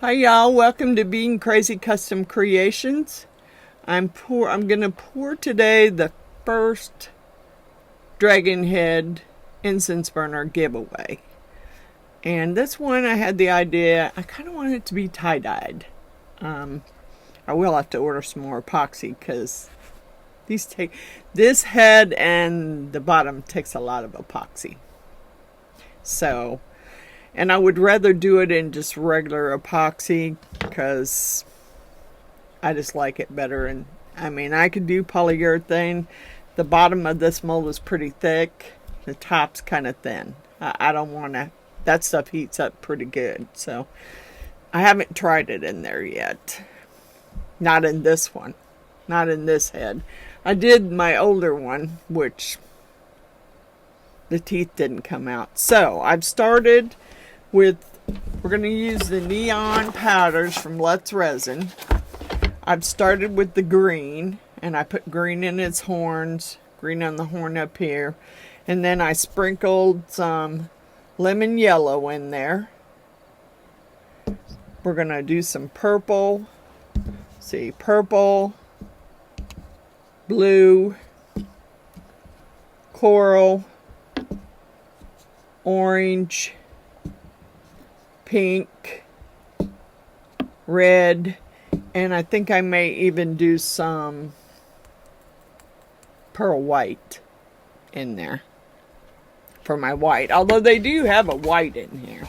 Hi y'all, welcome to Beadinkrazy Custom Creations. I'm gonna pour today the first Dragon Head incense burner giveaway. And this one I had the idea, I kind of want it to be tie-dyed. I will have to order some more epoxy because this head and the bottom takes a lot of epoxy. So, and I would rather do it in just regular epoxy because I just like it better. And I mean, I could do polyurethane. The bottom of this mold is pretty thick. The top's kind of thin. I don't want to, that stuff heats up pretty good. So I haven't tried it in there yet. Not in this one. Not in this head. I did my older one, which the teeth didn't come out. So I've started with, we're going to use the neon powders from Resin. I've started with the green, and I put green in its horns, green on the horn up here, and then I sprinkled some lemon yellow in there. We're going to do some purple, purple, blue, coral, orange, pink, red, and I think I may even do some pearl white in there for my white. Although they do have a white in here.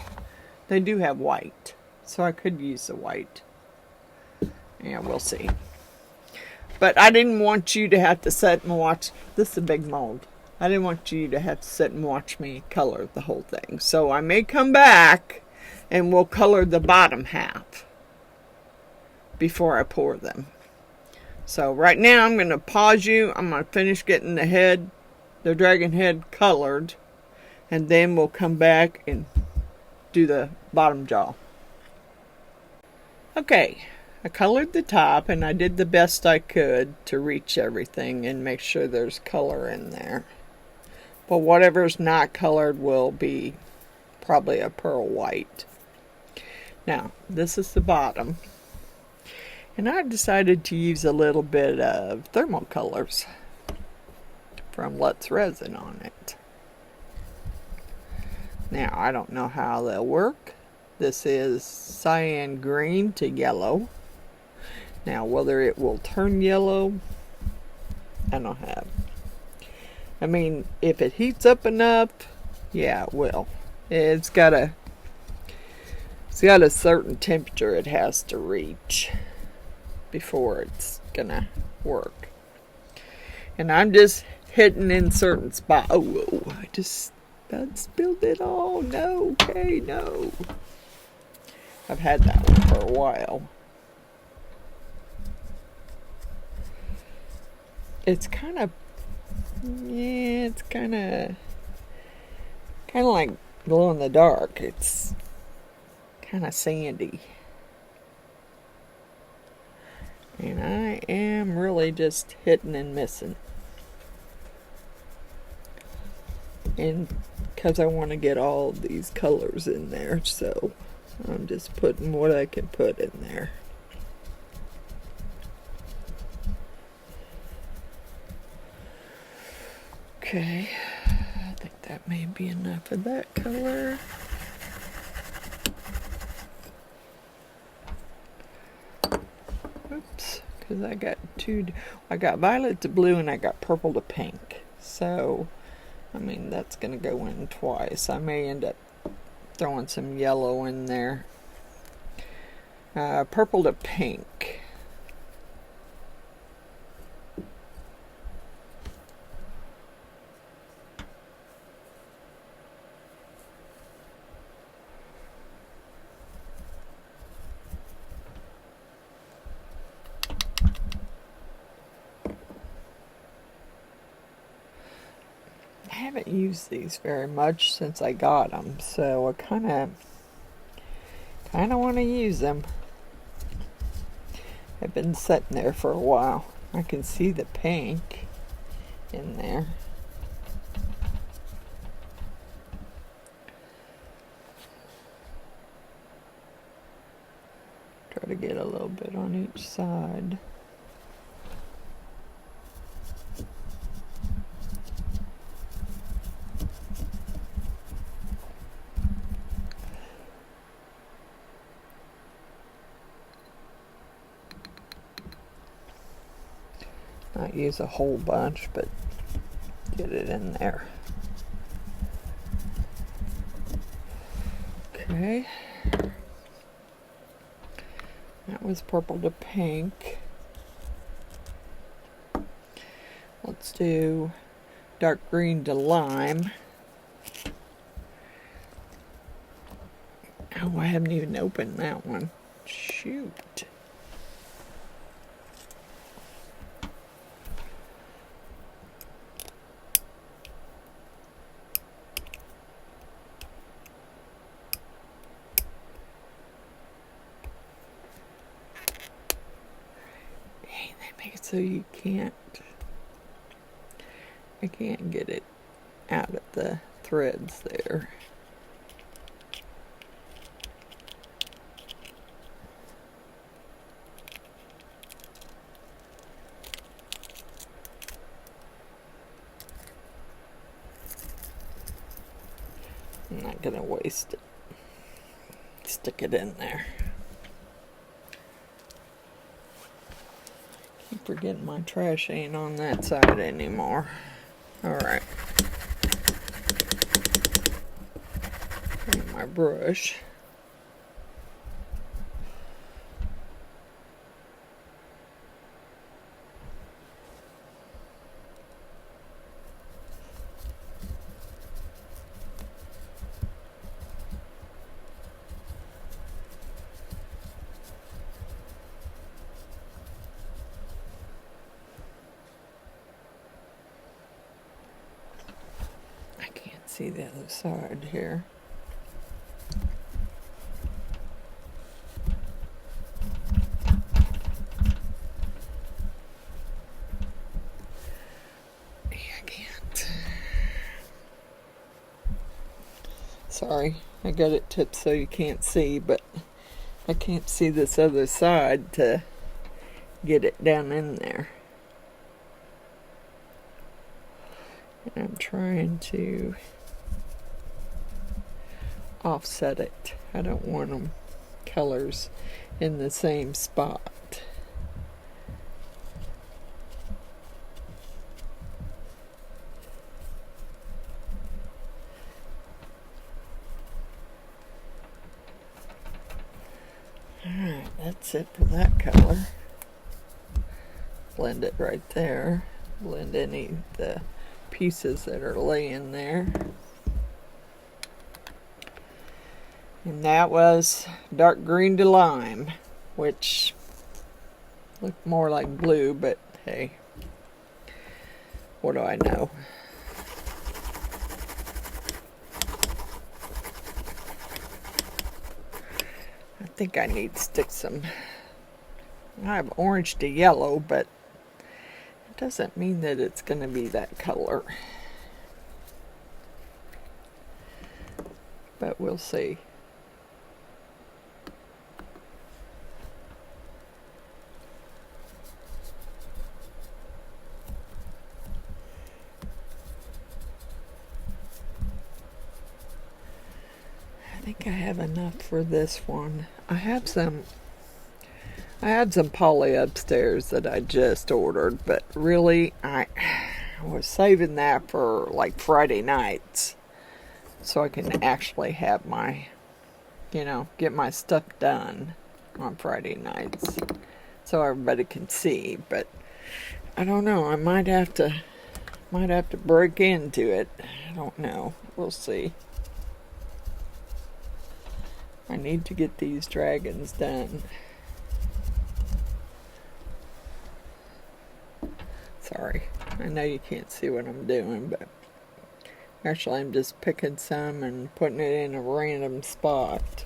They do have white. So I could use the white. Yeah, we'll see. But I didn't want you to have to sit and watch. This is a big mold. I didn't want you to have to sit and watch me color the whole thing. So I may come back and we'll color the bottom half before I pour them. So right now I'm going to pause you. I'm going to finish getting the dragon head colored, and then we'll come back and do the bottom jaw. Okay, I colored the top and I did the best I could to reach everything and make sure there's color in there. But whatever's not colored will be probably a pearl white. Now, this is the bottom. And I decided to use a little bit of Thermocolors from Resin on it. Now, I don't know how they'll work. This is cyan green to yellow. Now, whether it will turn yellow, I don't have. I mean, if it heats up enough, yeah, it will. It's got a certain temperature it has to reach before it's gonna work. And I'm just hitting in certain spots. Oh, I just about spilled it all. No, okay, no. I've had that one for a while. It's kind of, yeah, it's kind of like glow in the dark. It's kind of sandy. And I am really just hitting and missing. And because I want to get all of these colors in there, so I'm just putting what I can put in there. Okay, I think that may be enough of that color. Oops, because I got violet to blue and I got purple to pink. So, I mean, that's going to go in twice. I may end up throwing some yellow in there. Purple to pink. I haven't used these very much since I got them, so I kind of want to use them. I've been sitting there for a while. I can see the pink in there. Try to get a little bit on each side. Not use a whole bunch, but get it in there. Okay. That was purple to pink. Let's do dark green to lime. Oh, I haven't even opened that one. Shoot. So you can't, I can't get it out of the threads there. I'm not gonna waste it. Stick it in there. Keep forgetting my trash ain't on that side anymore. Alright. My brush. See the other side here. Yeah, I can't. Sorry, I got it tipped so you can't see, but I can't see this other side to get it down in there. And I'm trying to offset it. I don't want them colors in the same spot. Alright, that's it for that color. Blend it right there. Blend any of the pieces that are laying there. And that was dark green to lime, which looked more like blue, but hey, what do I know? I think I need to stick some, I have orange to yellow, but it doesn't mean that it's going to be that color. But we'll see. I think I have enough for this one. I had some poly upstairs that I just ordered, but really I was saving that for like Friday nights so I can actually have my, get my stuff done on Friday nights so everybody can see. But I don't know, I might have to break into it. I don't know. We'll see. I need to get these dragons done. Sorry, I know you can't see what I'm doing, but actually I'm just picking some and putting it in a random spot.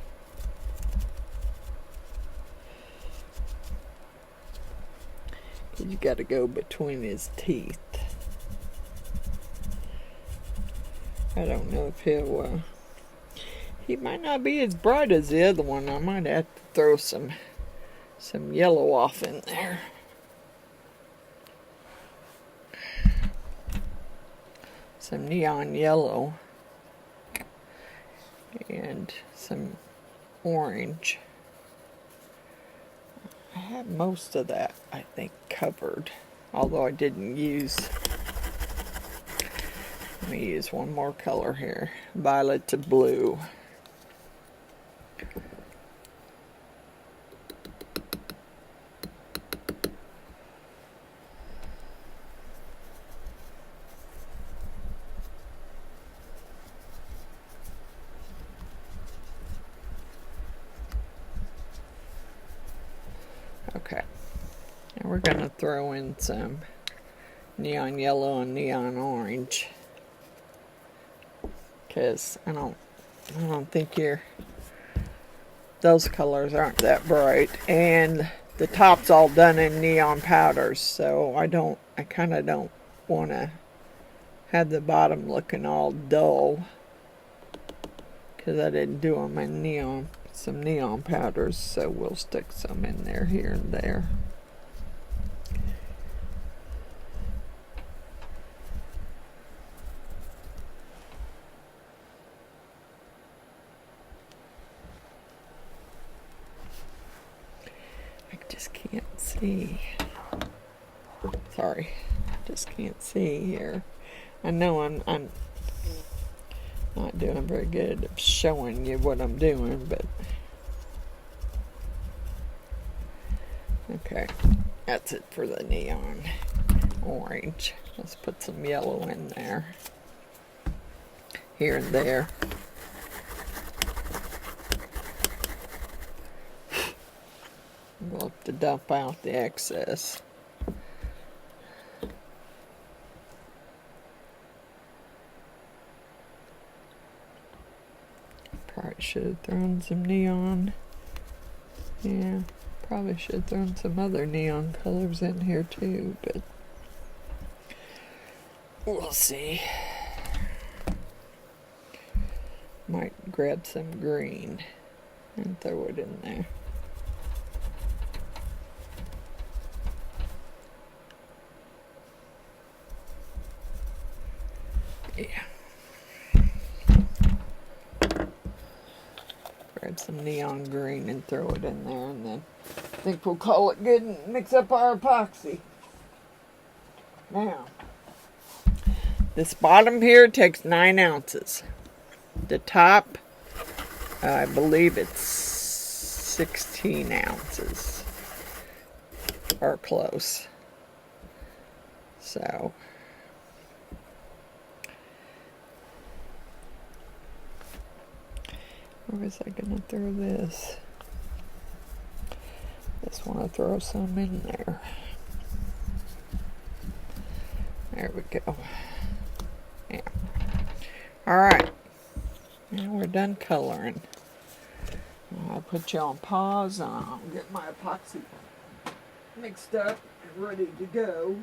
You got to go between his teeth. I don't know if he'll he might not be as bright as the other one. I might have to throw some some yellow off in there. Some neon yellow and some orange. I have most of that, I think, covered, although I didn't use. Let me use one more color here, violet to blue. Okay, and we're going to throw in some neon yellow and neon orange, because I don't think those colors aren't that bright, and the top's all done in neon powders, so I kind of don't want to have the bottom looking all dull, because I didn't do them in some neon powders, so we'll stick some in there here and there. I just can't see. Sorry, I just can't see here. I know I'm not doing very good at showing you what I'm doing, but okay, that's it for the neon orange. Let's put some yellow in there, here and there. We'll have to dump out the excess. Probably should have thrown some neon. Yeah, probably should have thrown some other neon colors in here too, but we'll see. Might grab some green and throw it in there. Yeah. Grab some neon green and throw it in there, and then I think we'll call it good and mix up our epoxy. Now, this bottom here takes 9 ounces. The top, I believe it's 16 ounces, or close. So, where was I going to throw this? Just want to throw some in there. There we go. Yeah. Alright. Now we're done coloring. I'll put you on pause. I'll get my epoxy mixed up and ready to go.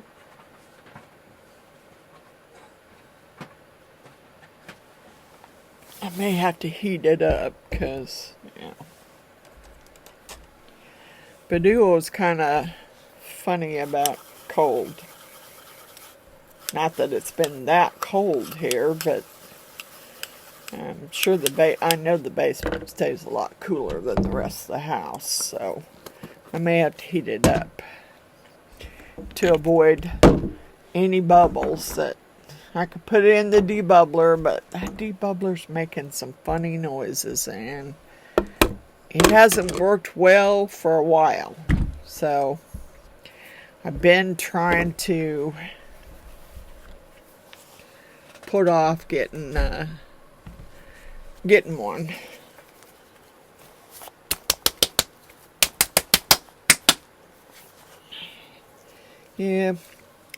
I may have to heat it up because, Pudou is kind of funny about cold. Not that it's been that cold here, but I'm sure I know the basement stays a lot cooler than the rest of the house, so I may have to heat it up to avoid any bubbles. That I could put it in the debubbler, but that debubbler's making some funny noises, and it hasn't worked well for a while. So I've been trying to put off getting one. Yeah,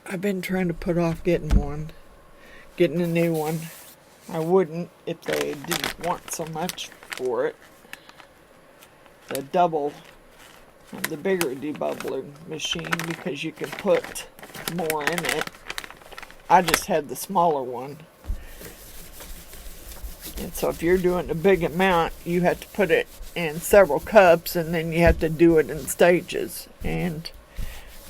I've been trying to put off getting a new one. I wouldn't if they didn't want so much for it. The bigger debubbler machine, because you can put more in it. I just had the smaller one. And so if you're doing a big amount, you have to put it in several cups, and then you have to do it in stages. And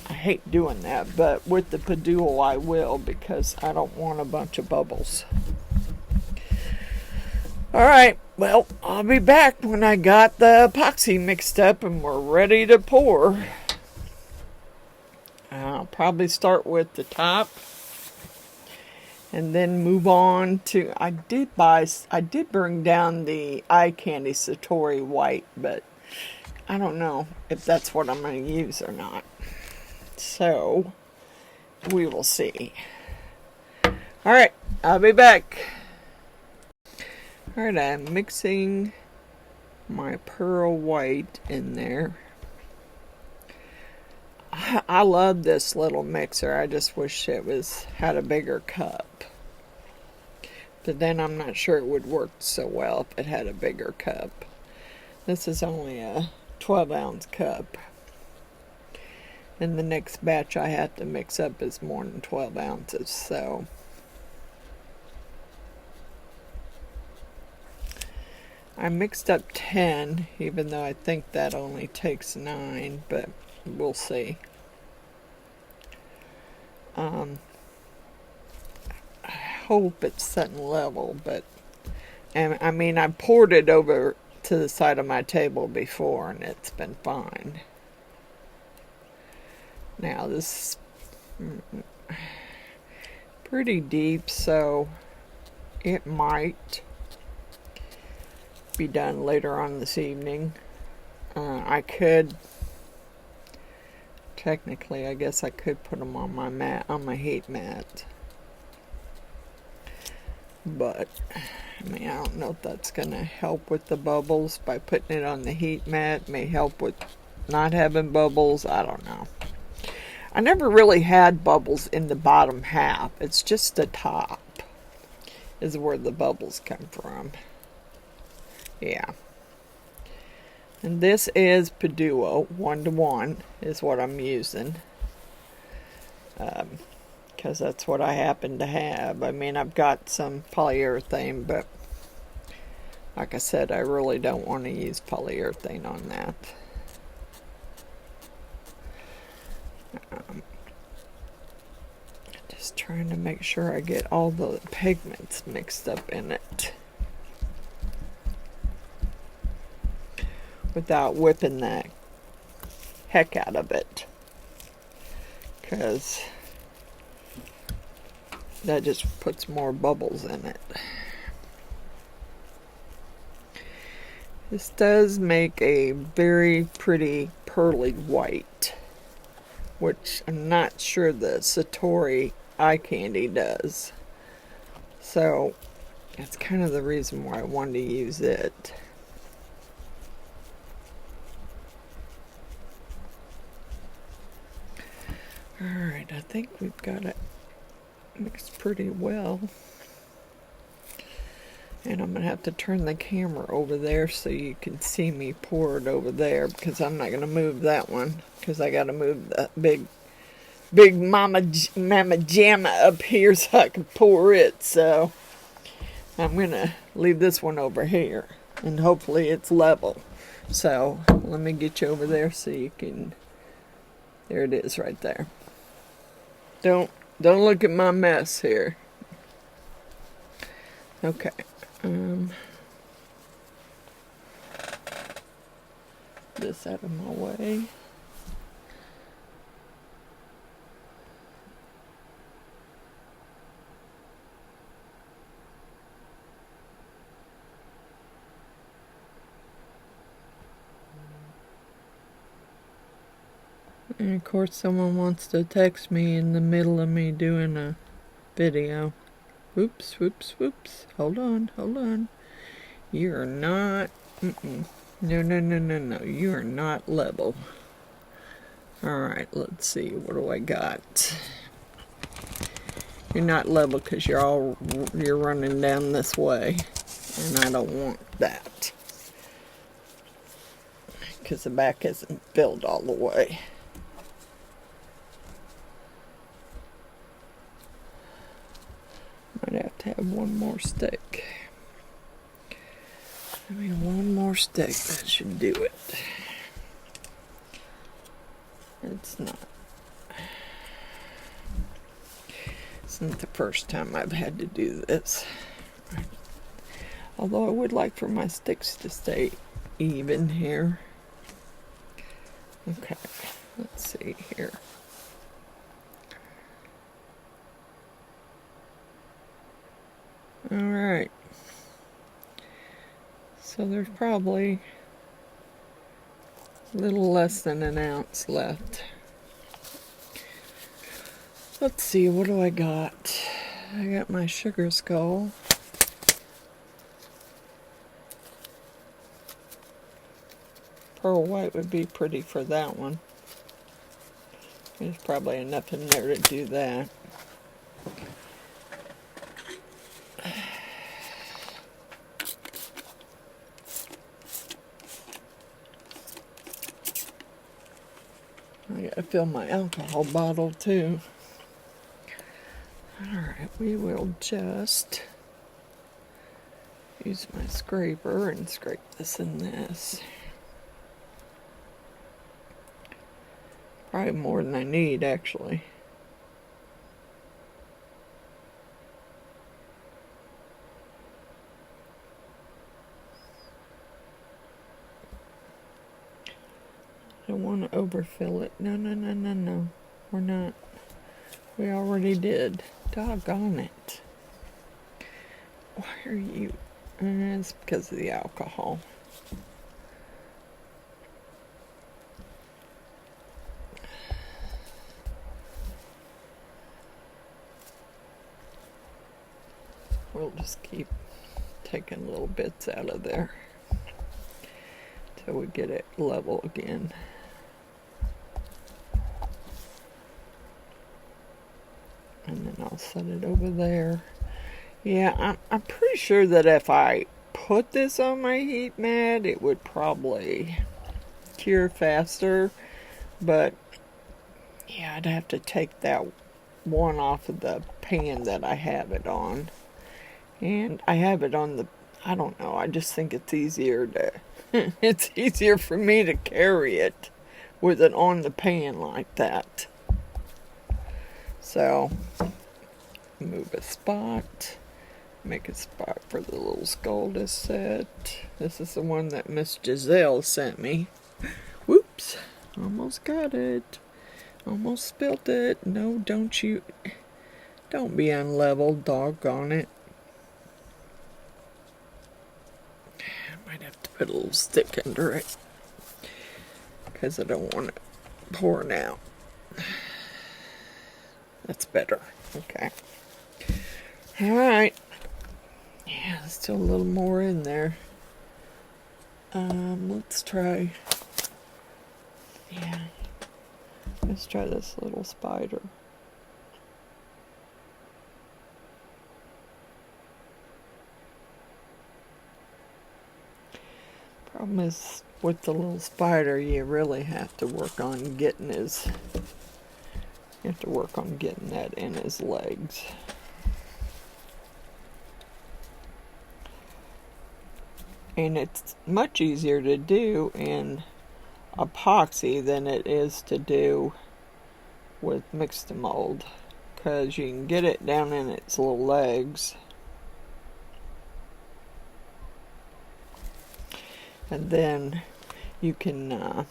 I hate doing that, but with the Pudou I will, because I don't want a bunch of bubbles. Alright, well, I'll be back when I got the epoxy mixed up and we're ready to pour. I'll probably start with the top and then move on to, I did bring down the eye candy Satori white, but I don't know if that's what I'm going to use or not. So, we will see. Alright, I'll be back. Alright, I'm mixing my pearl white in there. I love this little mixer. I just wish it had a bigger cup. But then I'm not sure it would work so well if it had a bigger cup. This is only a 12-ounce cup. And the next batch I have to mix up is more than 12 ounces, so I mixed up 10, even though I think that only takes 9, but we'll see. I hope it's setting level, but I mean, I poured it over to the side of my table before and it's been fine. Now this is pretty deep, so it might be done later on this evening. I could technically, I guess I could put them on my mat, on my heat mat, but I mean, I don't know if that's gonna help with the bubbles. By putting it on the heat mat may help with not having bubbles. I don't know. I never really had bubbles in the bottom half. It's just the top is where the bubbles come from. Yeah. And this is Pudou 1:1 is what I'm using. Because that's what I happen to have. I mean, I've got some polyurethane, but like I said, I really don't want to use polyurethane on that. Just trying to make sure I get all the pigments mixed up in it without whipping the heck out of it, because that just puts more bubbles in it. This does make a very pretty pearly white, which I'm not sure the Satori eye candy does. So that's kind of the reason why I wanted to use it. Alright, I think we've got it mixed pretty well. And I'm going to have to turn the camera over there so you can see me pour it over there, because I'm not going to move that one, because I got to move the big mama jamma up here so I can pour it. So I'm going to leave this one over here, and hopefully it's level. So let me get you over there so you can, there it is right there. Don't look at my mess here. Okay. This out of my way. And of course someone wants to text me in the middle of me doing a video. Whoops, whoops, whoops. Hold on. You're not... No. You are not level. Alright, let's see. What do I got? You're not level because you're running down this way. And I don't want that. Because the back isn't filled all the way. Might have to have one more stick. Give me one more stick. That should do it. It's not. It's not the first time I've had to do this. Although I would like for my sticks to stay even here. Okay, let's see here. Alright. So there's probably a little less than an ounce left. Let's see, what do I got? I got my sugar skull. Pearl white would be pretty for that one. There's probably enough in there to do that. I gotta fill my alcohol bottle too. Alright, we will just use my scraper and scrape this in this. Probably more than I need, actually. I don't want to overfill it. No, no, no, no, no. We're not. We already did. Doggone it. Why are you? It's because of the alcohol. We'll just keep taking little bits out of there till we get it level again. And then I'll set it over there. Yeah, I'm pretty sure that if I put this on my heat mat, it would probably cure faster. But yeah, I'd have to take that one off of the pan that I have it on. And I have it on the, I don't know, I just think it's easier to, it's easier for me to carry it with it on the pan like that. So, move a spot, make a spot for the little skull to sit. This is the one that Miss Giselle sent me. Whoops, almost got it. Almost spilt it. No, don't be unlevel, doggone it. I might have to put a little stick under it because I don't want it pouring out. That's better. Okay. Alright. Yeah, there's still a little more in there. Let's try. Yeah. Let's try this little spider. Problem is, with the little spider, you really have to work on getting his... You have to work on getting that in his legs. And it's much easier to do in epoxy than it is to do with mixed mold, because you can get it down in its little legs. And then you can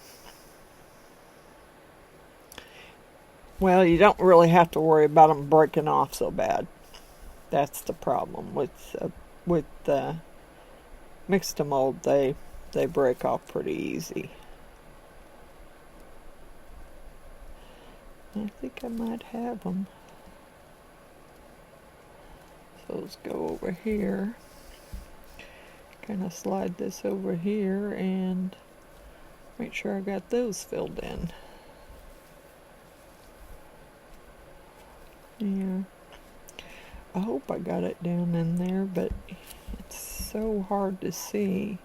well, you don't really have to worry about them breaking off so bad. That's the problem with mixed mold. They break off pretty easy. I think I might have them. So let's go over here. Kind of slide this over here and make sure I got those filled in. Yeah, I hope I got it down in there, but it's so hard to see.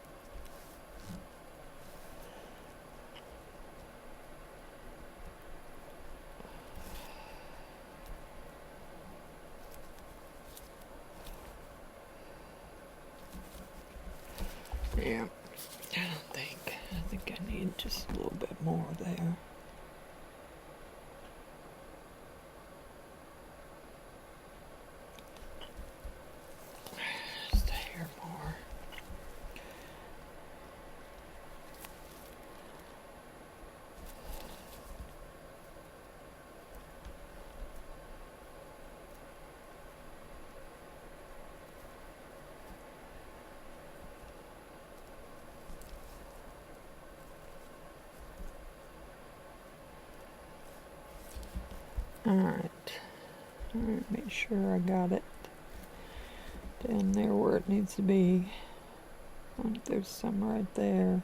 more there. Just a hair more. Alright, make sure I got it down there where it needs to be. Oh, there's some right there.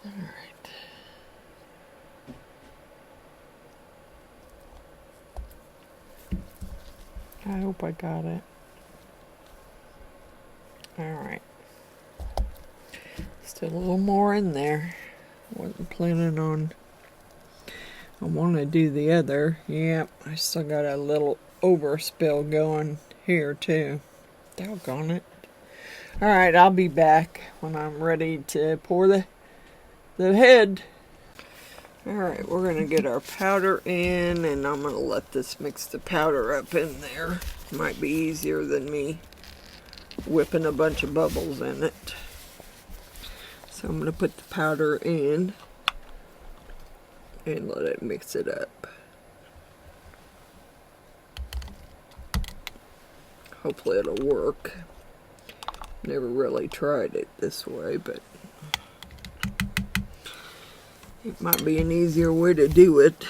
Alright. I hope I got it. Alright. Still a little more in there. Wasn't planning on... I want to do the other. Yep, I still got a little overspill going here too. Doggone it. Alright, I'll be back when I'm ready to pour the head. Alright, we're going to get our powder in, and I'm going to let this mix the powder up in there. Might be easier than me whipping a bunch of bubbles in it. So I'm going to put the powder in and let it mix it up. Hopefully it'll work. Never really tried it this way, but it might be an easier way to do it.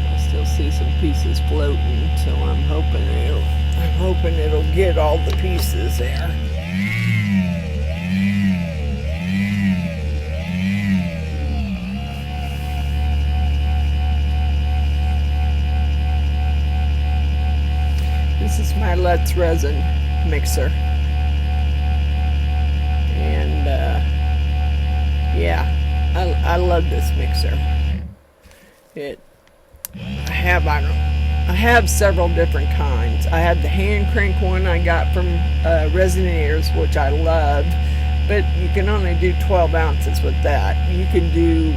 I still see some pieces floating, so I'm hoping it'll get all the pieces there. This is my Let's Resin mixer, and yeah, I love this mixer. I have several different kinds. I have the hand crank one I got from Resineers, which I love, but you can only do 12 ounces with that. You can do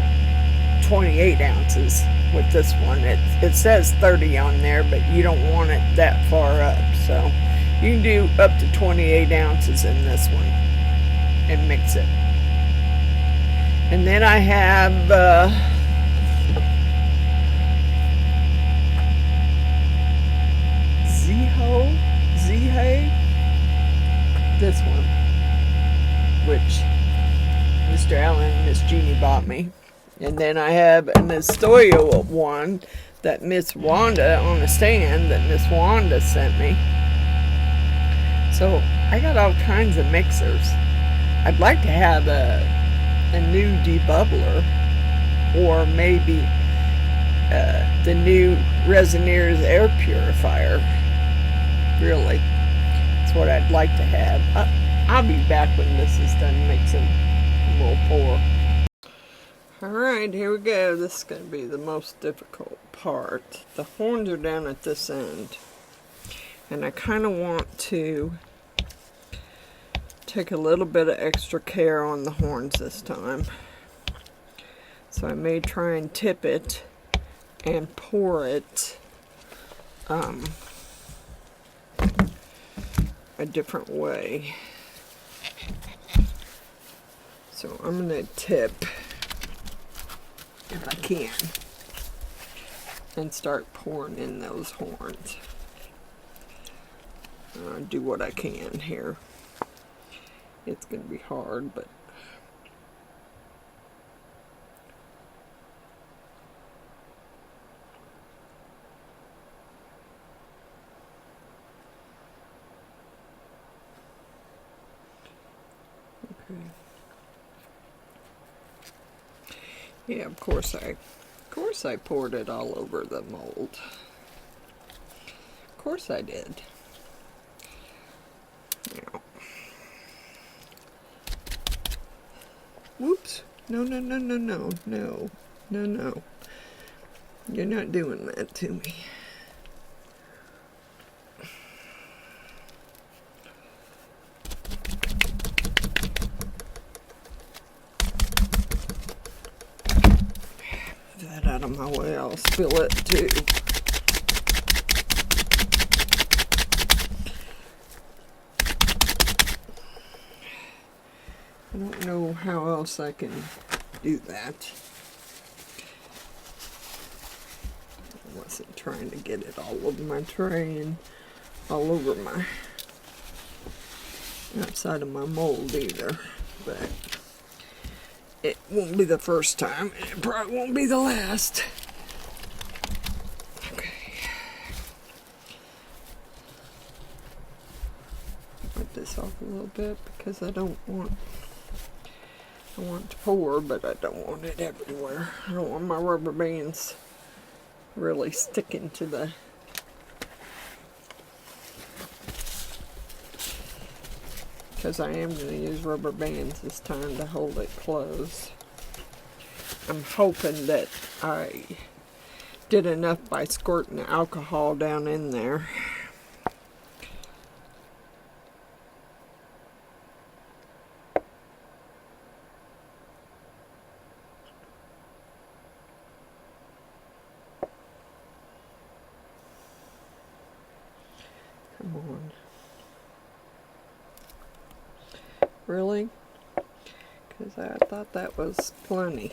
28 ounces with this one. It says 30 on there, but you don't want it that far up, so you can do up to 28 ounces in this one and mix it. And then I have Zehe, this one, which Mr. Allen and Miss Jeannie bought me. And then I have an Estoyo one that Miss Wanda, on a stand that Miss Wanda sent me. So I got all kinds of mixers. I'd like to have a new debubbler, or maybe the new Resineers air purifier. Really, that's what I'd like to have. I'll be back when this is done mixing, and we'll pour. Alright, here we go. This is going to be the most difficult part. The horns are down at this end, and I kind of want to take a little bit of extra care on the horns this time. So I may try and tip it and pour it a different way. So I'm going to tip, if I can, and start pouring in those horns. Do what I can here. It's going to be hard, but Yeah, of course I poured it all over the mold. Of course I did. Now. Whoops. No. You're not doing that to me. Move that out of my way, I'll spill it too. I don't know how else I can do that. I wasn't trying to get it all over my tray and all over my outside of my mold either, but it won't be the first time, and it probably won't be the last. Okay. Wipe this off a little bit because I want to pour, but I don't want it everywhere. I don't want my rubber bands really sticking to the because I am going to use rubber bands this time to hold it closed. I'm hoping that I did enough by squirting the alcohol down in there. Come on. Really? Because I thought that was plenty.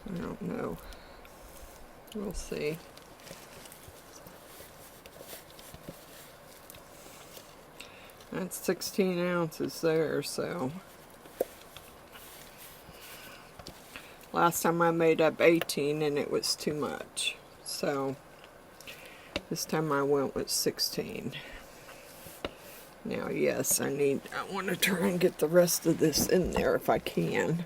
I don't know. We'll see. That's 16 ounces there, so last time I made up 18 and it was too much. So this time I went with 16. Now, yes, I want to try and get the rest of this in there if I can.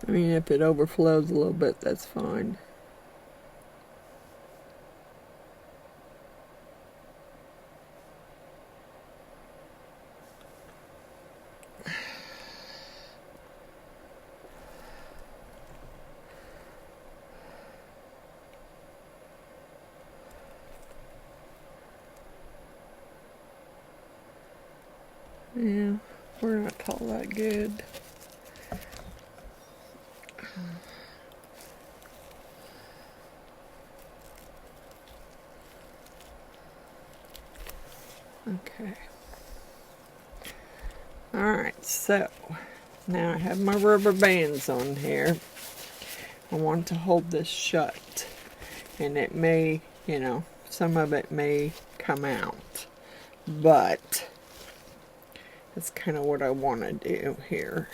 I mean, if it overflows a little bit, that's fine. Yeah, we're not all that good. Okay. Alright, so now I have my rubber bands on here. I want to hold this shut, and it may, some of it may come out, but that's kind of what I want to do here.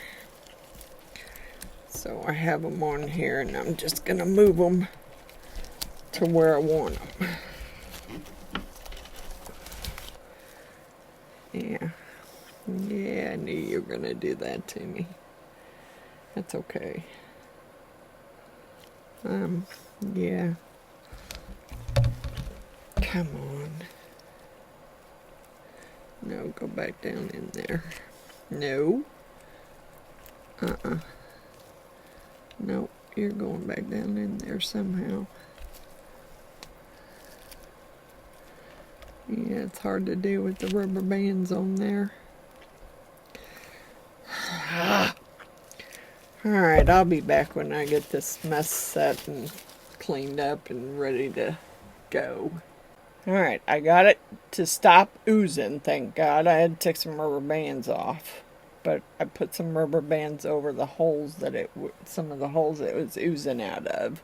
So I have them on here, and I'm just going to move them to where I want them. Yeah, I knew you were going to do that to me. That's okay. Yeah. Come on. No, go back down in there. No. Nope, you're going back down in there somehow. Yeah, it's hard to do with the rubber bands on there. Alright, I'll be back when I get this mess set and cleaned up and ready to go. Alright, I got it to stop oozing, thank God. I had to take some rubber bands off. But I put some rubber bands over the holes that some of the holes it was oozing out of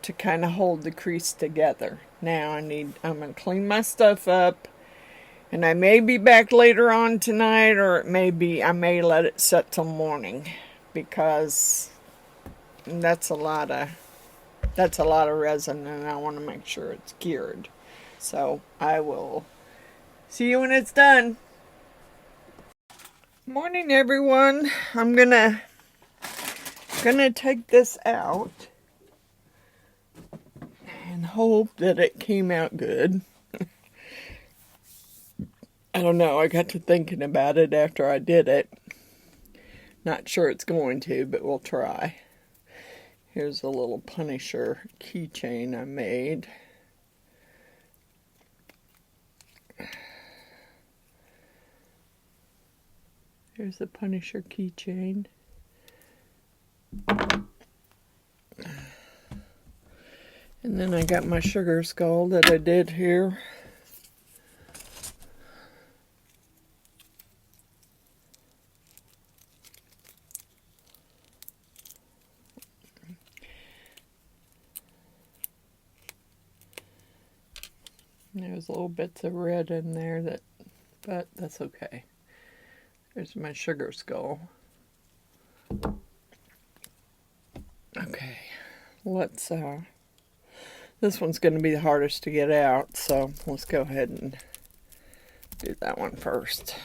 to kind of hold the crease together. Now I'm going to clean my stuff up, And I may be back later on tonight, or it may be, I may let it set till morning, because that's a lot of resin, and I want to make sure it's cured. So I will see you when it's done. Morning, everyone. I'm gonna take this out and hope that it came out good. I don't know, I got to thinking about it after I did it. Not sure it's going to, but we'll try. Here's a little Punisher keychain I made. Here's the Punisher keychain. And then I got my sugar skull that I did here. There's little bits of red in there, but that's okay. There's my sugar skull. Okay, let's, this one's going to be the hardest to get out, so let's go ahead and do that one first.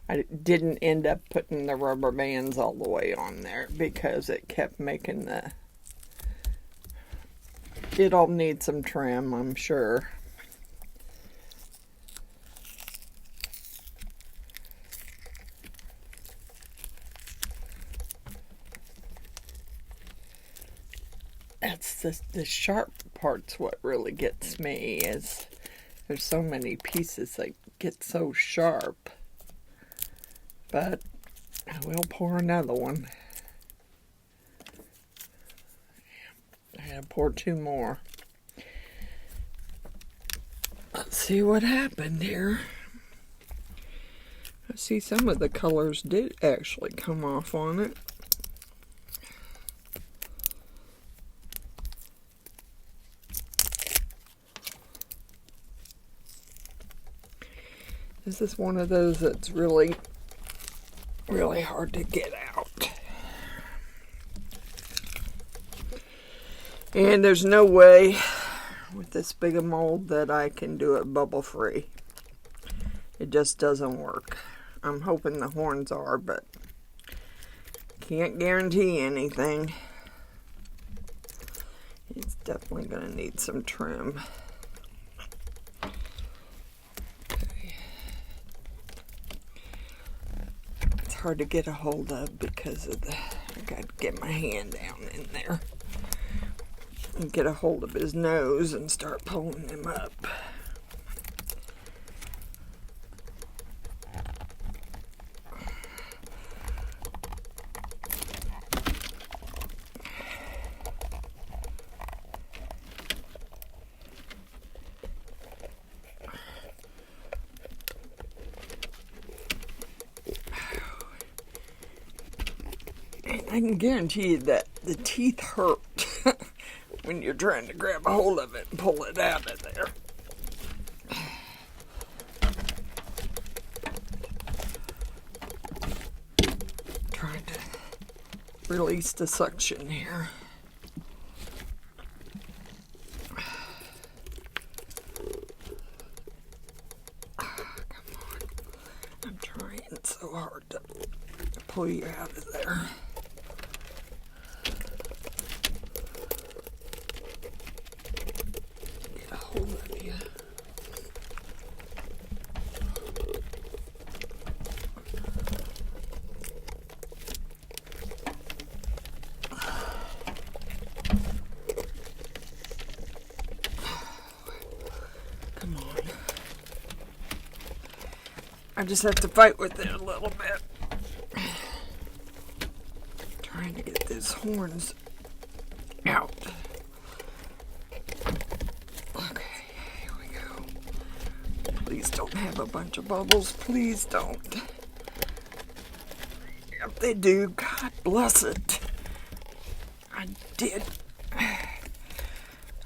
I didn't end up putting the rubber bands all the way on there because it kept making it'll need some trim, I'm sure. That's the sharp part's what really gets me, is there's so many pieces that get so sharp. But I will pour another one. I gotta pour 2 more. Let's see what happened here. I see some of the colors did actually come off on it. This is one of those that's really, really hard to get out. And there's no way with this big a mold that I can do it bubble free. It just doesn't work. I'm hoping the horns are, but can't guarantee anything. It's definitely going to need some trim. Hard to get a hold of because of I got to get my hand down in there and get a hold of his nose and start pulling him up. I can guarantee you that the teeth hurt when you're trying to grab a hold of it and pull it out of there. Trying to release the suction here. Come on. I'm trying so hard to pull you out of there. I just have to fight with it a little bit. Trying to get these horns out. Okay, here we go. Please don't have a bunch of bubbles. Please don't. If they do, God bless it. I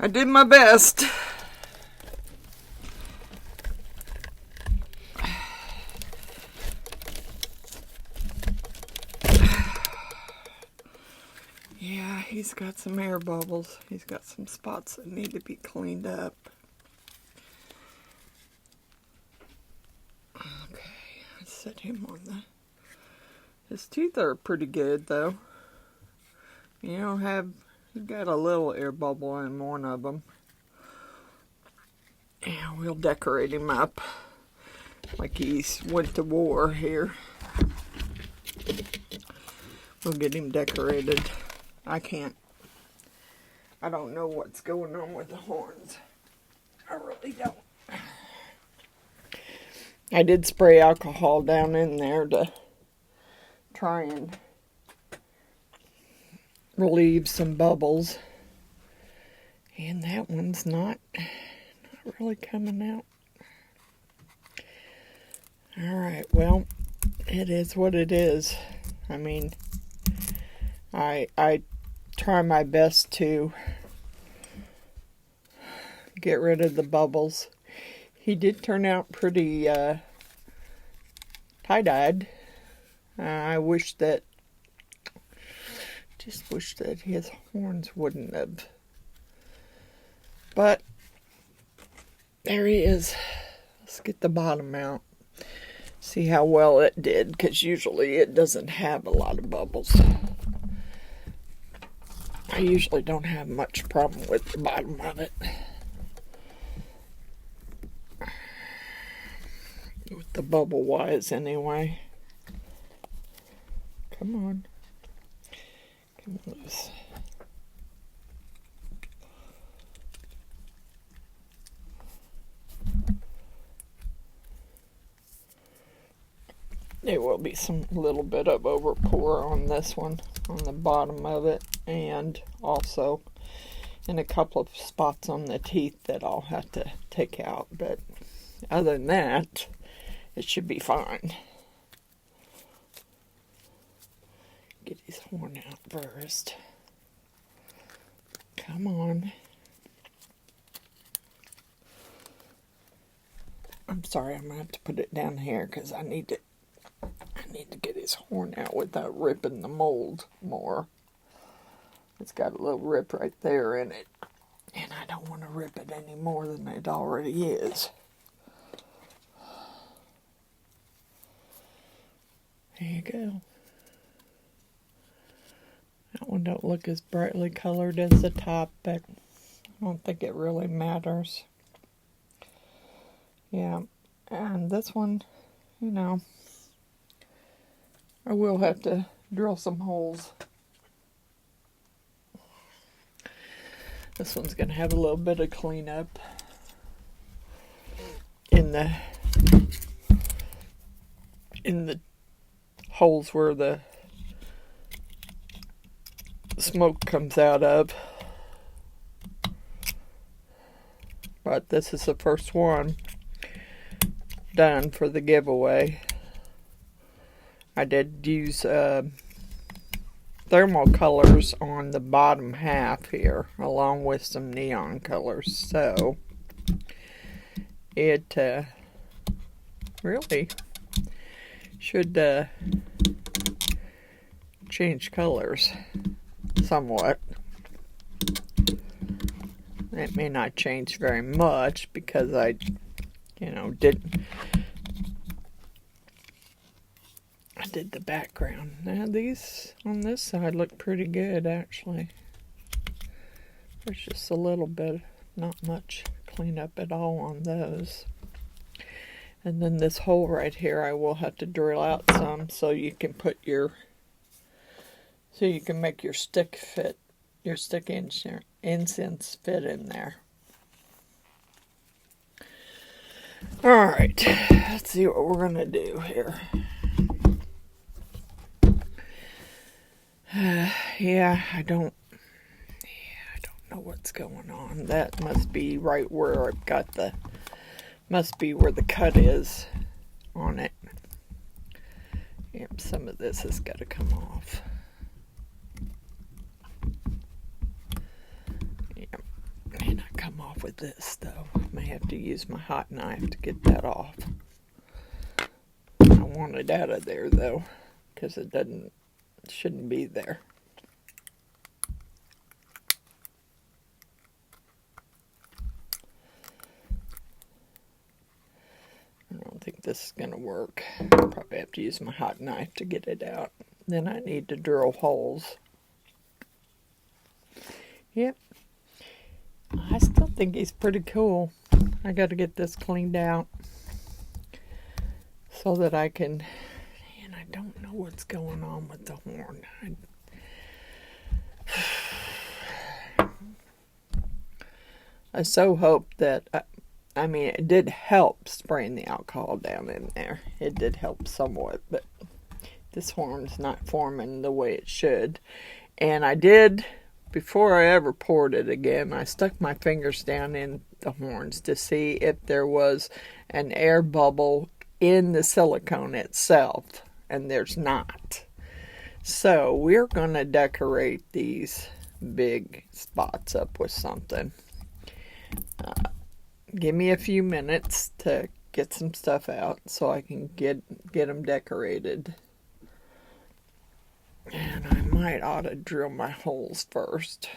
did my best. Yeah, he's got some air bubbles. He's got some spots that need to be cleaned up. Okay, I set him on the... His teeth are pretty good, though. You don't have... He's got a little air bubble in one of them. Yeah, we'll decorate him up like he's went to war here. We'll get him decorated. I don't know what's going on with the horns. I really don't. I did spray alcohol down in there to try and relieve some bubbles. And that one's not really coming out. Alright, well, it is what it is. I mean, I try my best to get rid of the bubbles. He did turn out pretty tie-dyed. I just wish that his horns wouldn't have. But there he is. Let's get the bottom out. See how well it did, because usually it doesn't have a lot of bubbles. I usually don't have much problem with the bottom of it. With the bubble wise, anyway. Come on. Come loose. There will be some little bit of overpour on this one, on the bottom of it, and also in a couple of spots on the teeth that I'll have to take out. But other than that, it should be fine. Get his horn out first. Come on. I'm sorry, I'm going to have to put it down here because I need to get his horn out without ripping the mold more. It's got a little rip right there in it, and I don't want to rip it any more than it already is. There you go. That one don't look as brightly colored as the top, but I don't think it really matters. Yeah, and this one, you know, I will have to drill some holes. This one's going to have a little bit of cleanup in the holes where the smoke comes out of. But this is the first one done for the giveaway. I did use thermal colors on the bottom half here, along with some neon colors, so it really should change colors somewhat. It may not change very much because I did the background. Now these on this side look pretty good, actually. There's just a little bit, not much cleanup at all on those. And then this hole right here, I will have to drill out some so you can put make your stick fit, your stick incense fit in there. Alright, let's see what we're gonna do here. I don't know what's going on. That must be right where I've got must be where the cut is on it. Yep, some of this has got to come off. Yep, may not come off with this though. May have to use my hot knife to get that off. I want it out of there though, because it shouldn't be there. this is going to work. I'll probably have to use my hot knife to get it out. Then I need to drill holes. Yep. I still think he's pretty cool. I got to get this cleaned out so that I can... And I don't know what's going on with the horn. I so hope that... I mean, it did help spraying the alcohol down in there. It did help somewhat, but this horn's not forming the way it should. And I did, before I ever poured it again, I stuck my fingers down in the horns to see if there was an air bubble in the silicone itself, and there's not. So we're going to decorate these big spots up with something. Give me a few minutes to get some stuff out so I can get them decorated. And I might ought to drill my holes first.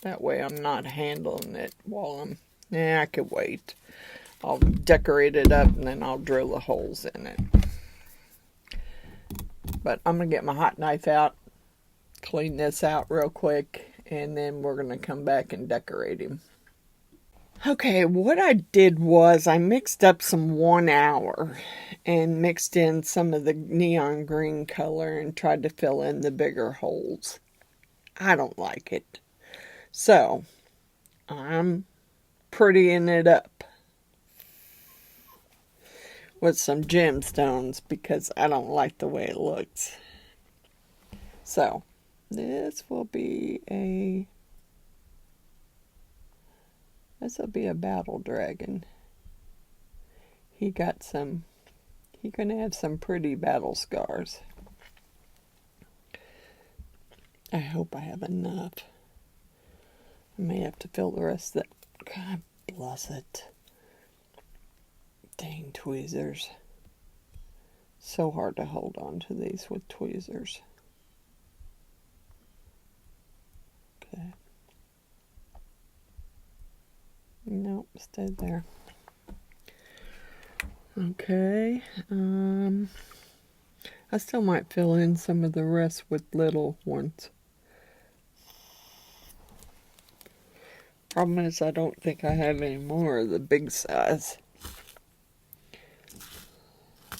That way I'm not handling it while I'm... I could wait. I'll decorate it up and then I'll drill the holes in it. But I'm going to get my hot knife out, clean this out real quick, and then we're going to come back and decorate him. Okay, what I did was I mixed up some 1 hour and mixed in some of the neon green color and tried to fill in the bigger holes. I don't like it. So, I'm prettying it up with some gemstones because I don't like the way it looks. So, this will be a... This will be a battle dragon. He's going to have some pretty battle scars. I hope I have enough. I may have to fill the rest of that. God bless it. Dang tweezers. So hard to hold on to these with tweezers. Okay. Nope, stayed there. Okay, I still might fill in some of the rest with little ones. Problem is I don't think I have any more of the big size.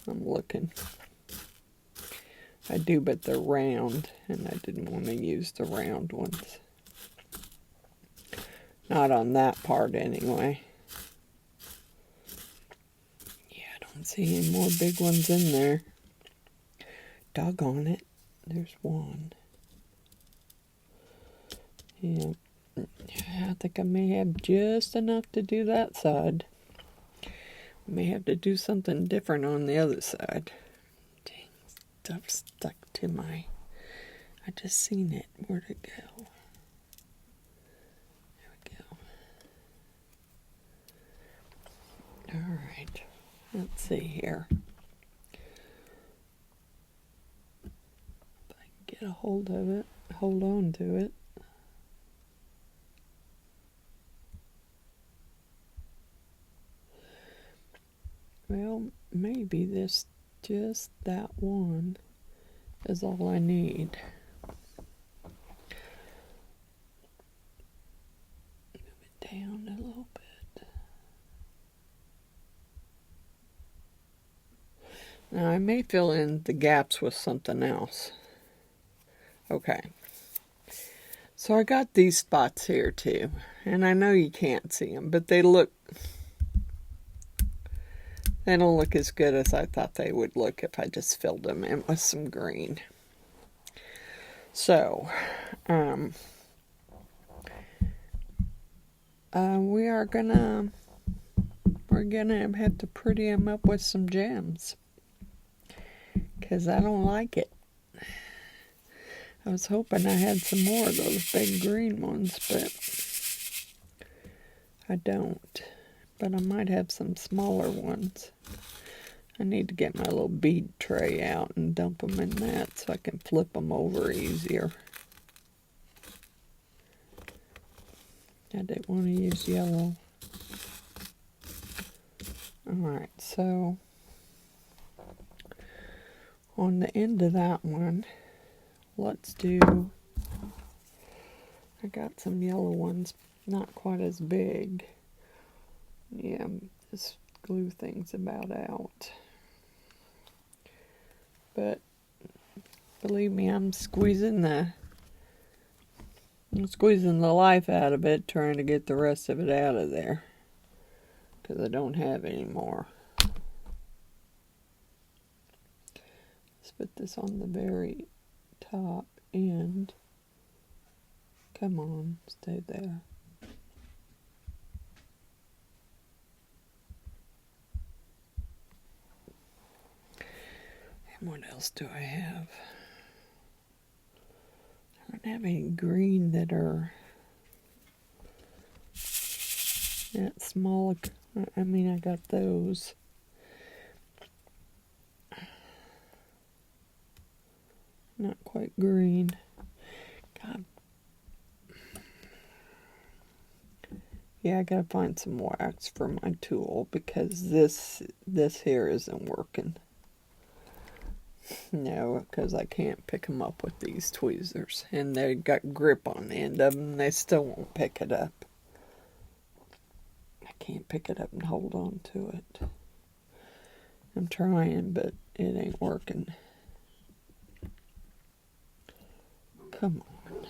I'm looking. I do, but they're round, and I didn't want to use the round ones. Not on that part, anyway. Yeah, I don't see any more big ones in there. Doggone it. There's one. Yeah, I think I may have just enough to do that side. May have to do something different on the other side. Dang, stuff stuck to my... I just seen it. Where'd it go? Alright, let's see here. If I can get a hold of it, hold on to it. Well, maybe just that one is all I need. Move it down a little bit. Now, I may fill in the gaps with something else. Okay. So I got these spots here too. And I know you can't see them, but they don't look as good as I thought they would look if I just filled them in with some green. So, we're gonna have to pretty them up with some gems. Because I don't like it. I was hoping I had some more of those big green ones, but I don't. But I might have some smaller ones. I need to get my little bead tray out and dump them in that so I can flip them over easier. I didn't want to use yellow. Alright, so on the end of that one, let's do, I got some yellow ones, not quite as big. Yeah, this glue thing's about out. But believe me, I'm squeezing the life out of it, trying to get the rest of it out of there, because I don't have any more. Let's put this on the very top end. Come on, stay there. And what else do I have? I don't have any green that are that small. I mean, I got those. Not quite green. God. Yeah, I gotta find some wax for my tool because this here isn't working. No, because I can't pick them up with these tweezers, and they got grip on the end of them. They still won't pick it up. I can't pick it up and hold on to it. I'm trying, but it ain't working. Come on.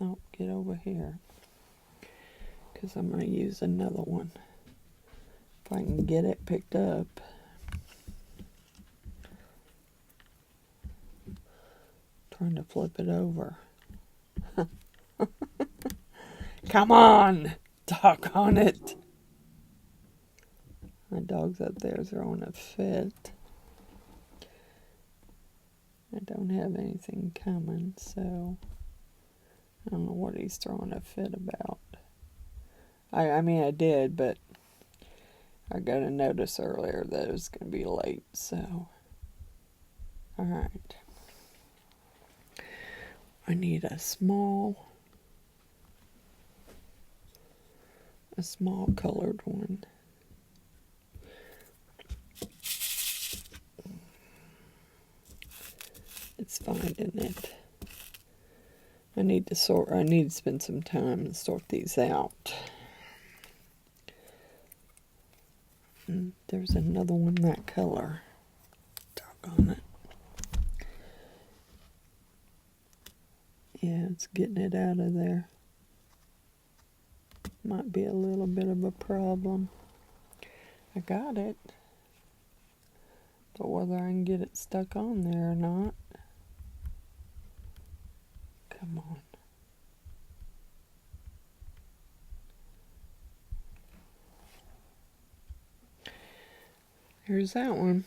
Oh, get over here. Because I'm going to use another one. If I can get it picked up. Trying to flip it over. Come on! Doggone it! My dog's up there throwing a fit. I don't have anything coming, so I don't know what he's throwing a fit about. I mean, I did, but I got a notice earlier that it was going to be late, so. Alright. I need a small colored one. It's finding it. I need to spend some time and sort these out. And there's another one that color. Doggone it. Yeah, it's getting it out of there. Might be a little bit of a problem. I got it. But whether I can get it stuck on there or not. Come on. Here's that one.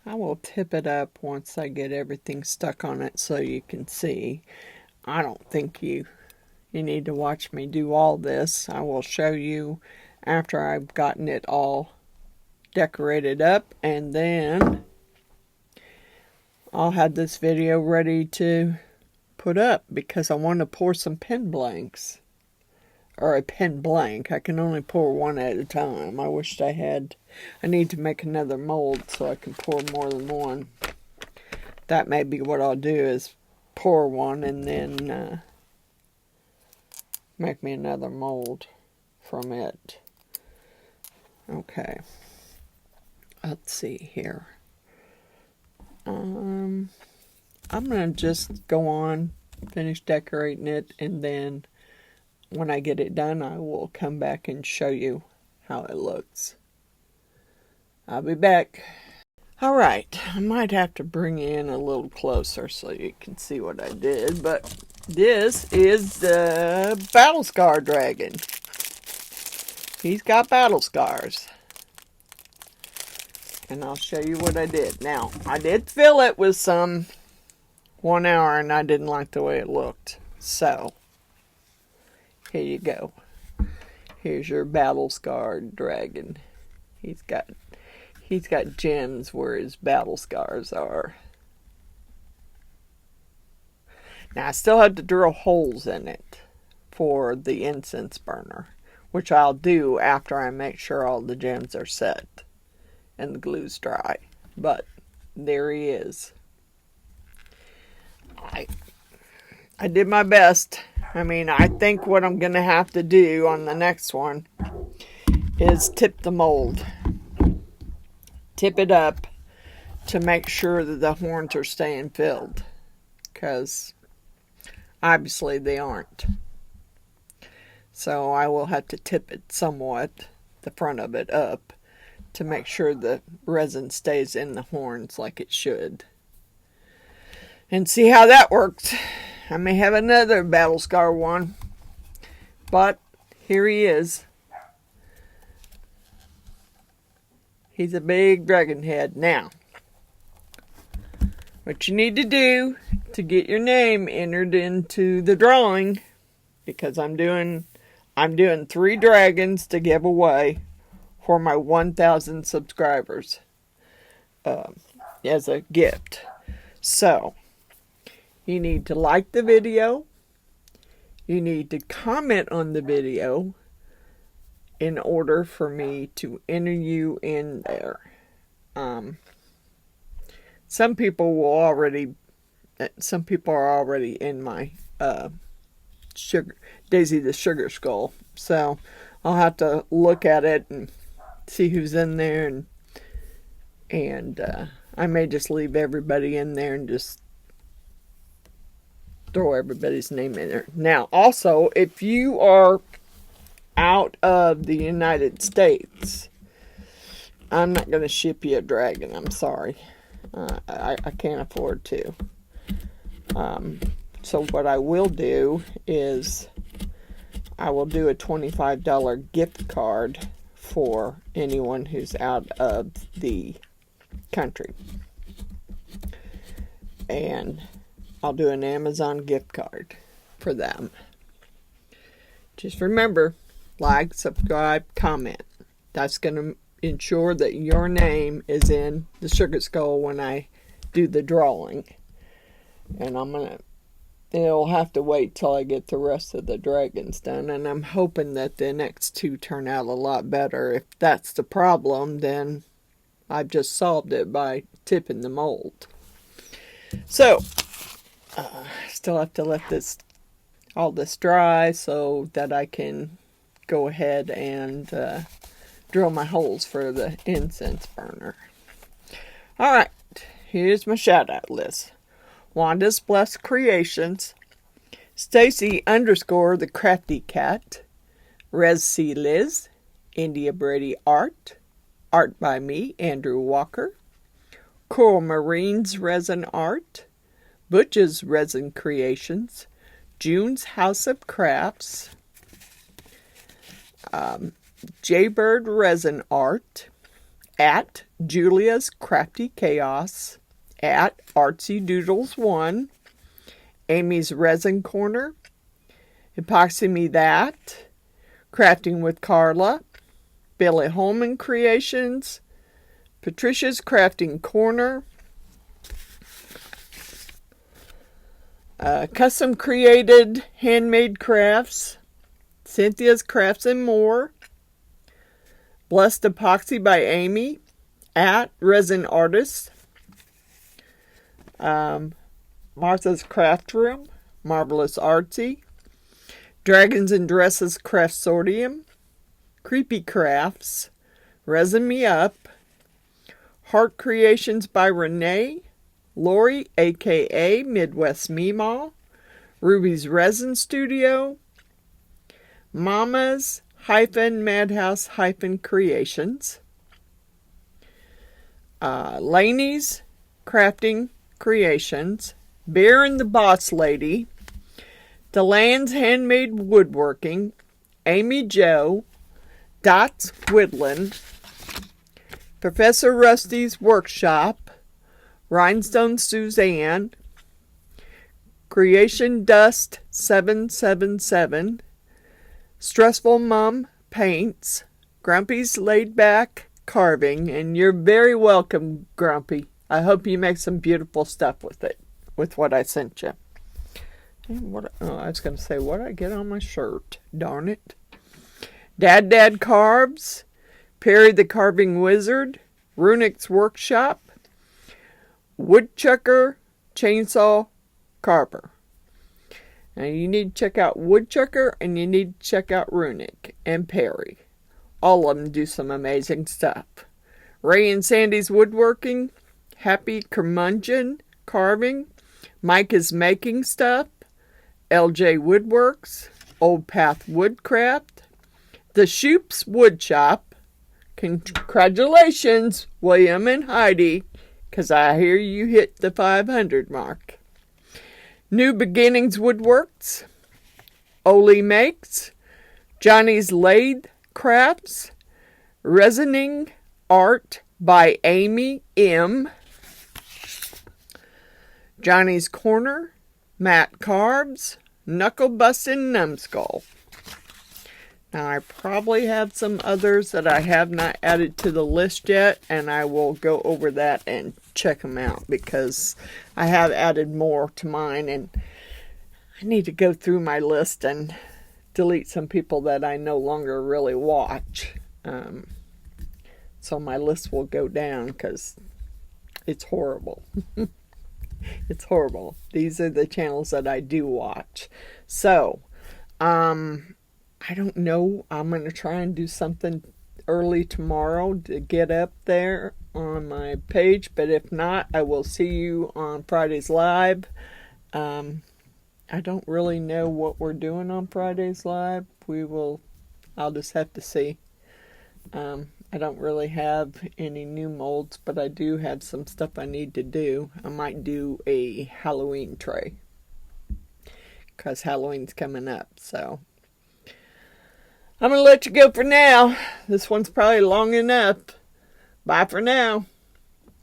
I will tip it up once I get everything stuck on it so you can see. I don't think you need to watch me do all this. I will show you after I've gotten it all decorated up, and then I'll have this video ready to put up because I want to pour some pen blanks. Or a pen blank. I can only pour one at a time. I wished I had. I need to make another mold so I can pour more than one. That may be what I'll do, is pour one and then make me another mold from it. Okay. Let's see here. I'm going to just go on, finish decorating it, and then when I get it done, I will come back and show you how it looks. I'll be back. Alright, I might have to bring in a little closer so you can see what I did, but this is the Battle Scar Dragon. He's got battle scars. And I'll show you what I did. Now, I did fill it with some 1 hour and I didn't like the way it looked. So, here you go. Here's your battle scarred dragon. He's got gems where his battle scars are. Now I still have to drill holes in it for the incense burner, which I'll do after I make sure all the gems are set and the glue's dry. But there he is. I did my best. I mean, I think what I'm going to have to do on the next one is tip the mold. Tip it up to make sure that the horns are staying filled. Because obviously they aren't. So I will have to tip it somewhat, the front of it up, to make sure the resin stays in the horns like it should. And see how that works. I may have another battle scar one. But here he is. He's a big dragon head. Now, what you need to do to get your name entered into the drawing, because I'm doing 3 dragons to give away for my 1,000 subscribers as a gift. So, you need to like the video. You need to comment on the video in order for me to enter you in there. Some people are already in my Daisy the Sugar Skull. So I'll have to look at it and see who's in there, and I may just leave everybody in there and just throw everybody's name in there. Now, also, if you are out of the United States, I'm not going to ship you a dragon. I'm sorry. I can't afford to. So what I will do is I will do a $25 gift card for anyone who's out of the country. And I'll do an Amazon gift card for them. Just remember, like, subscribe, comment. That's going to ensure that your name is in the Sugar Skull when I do the drawing. And it'll have to wait till I get the rest of the dragons done. And I'm hoping that the next 2 turn out a lot better. If that's the problem, then I've just solved it by tipping the mold. So, still have to let all this dry so that I can go ahead and drill my holes for the incense burner. Alright, here's my shout out list. Wanda's Blessed Creations, Stacy _ the Crafty Cat, Res C. Liz, India Brady Art, Art by me, Andrew Walker, Coral Marine's Resin Art, Butch's Resin Creations, June's House of Crafts, Jaybird Resin Art, at Julia's Crafty Chaos, at Artsy Doodles 1, Amy's Resin Corner, Epoxy Me That, Crafting with Carla, Billy Holman Creations, Patricia's Crafting Corner, Custom Created Handmade Crafts, Cynthia's Crafts and More, Blessed Epoxy by Amy, at Resin Artist, Martha's Craft Room, Marvelous Artsy, Dragons and Dresses Craftsorium, Creepy Crafts, Resin Me Up, Heart Creations by Renee, Lori, aka Midwest Meemaw, Ruby's Resin Studio, Mama's Madhouse Creations, Laney's Crafting Creations, Bear and the Boss Lady, DeLand's Handmade Woodworking, Amy Jo, Dot's Woodland, Professor Rusty's Workshop, Rhinestone Suzanne, Creation Dust 777, Stressful Mum Paints, Grumpy's Laid Back Carving, and you're very welcome, Grumpy. I hope you make some beautiful stuff with it, with what I sent you. And I was going to say, what did I get on my shirt? Darn it. Dad Carves, Perry the Carving Wizard, Runic's Workshop, Woodchucker, Chainsaw, Carver. Now you need to check out Woodchucker and you need to check out Runic and Perry. All of them do some amazing stuff. Ray and Sandy's Woodworking, Happy Curmudgeon Carving, Mike is Making Stuff, LJ Woodworks, Old Path Woodcraft, The Shoop's Wood Shop. Congratulations, William and Heidi, because I hear you hit the 500 mark. New Beginnings Woodworks, Oli Makes, Johnny's Lathe Crafts, Resining Art by Amy M, Johnny's Corner, Matt Carves, Knuckle Bustin' Numbskull. Now I probably have some others that I have not added to the list yet, and I will go over that and check them out because I have added more to mine, and I need to go through my list and delete some people that I no longer really watch. So my list will go down because it's horrible. It's horrible. These are the channels that I do watch. So, I don't know. I'm going to try and do something early tomorrow to get up there on my page. But if not, I will see you on Friday's Live. I don't really know what we're doing on Friday's Live. I'll just have to see. I don't really have any new molds, but I do have some stuff I need to do. I might do a Halloween tray because Halloween's coming up. So I'm going to let you go for now. This one's probably long enough. Bye for now.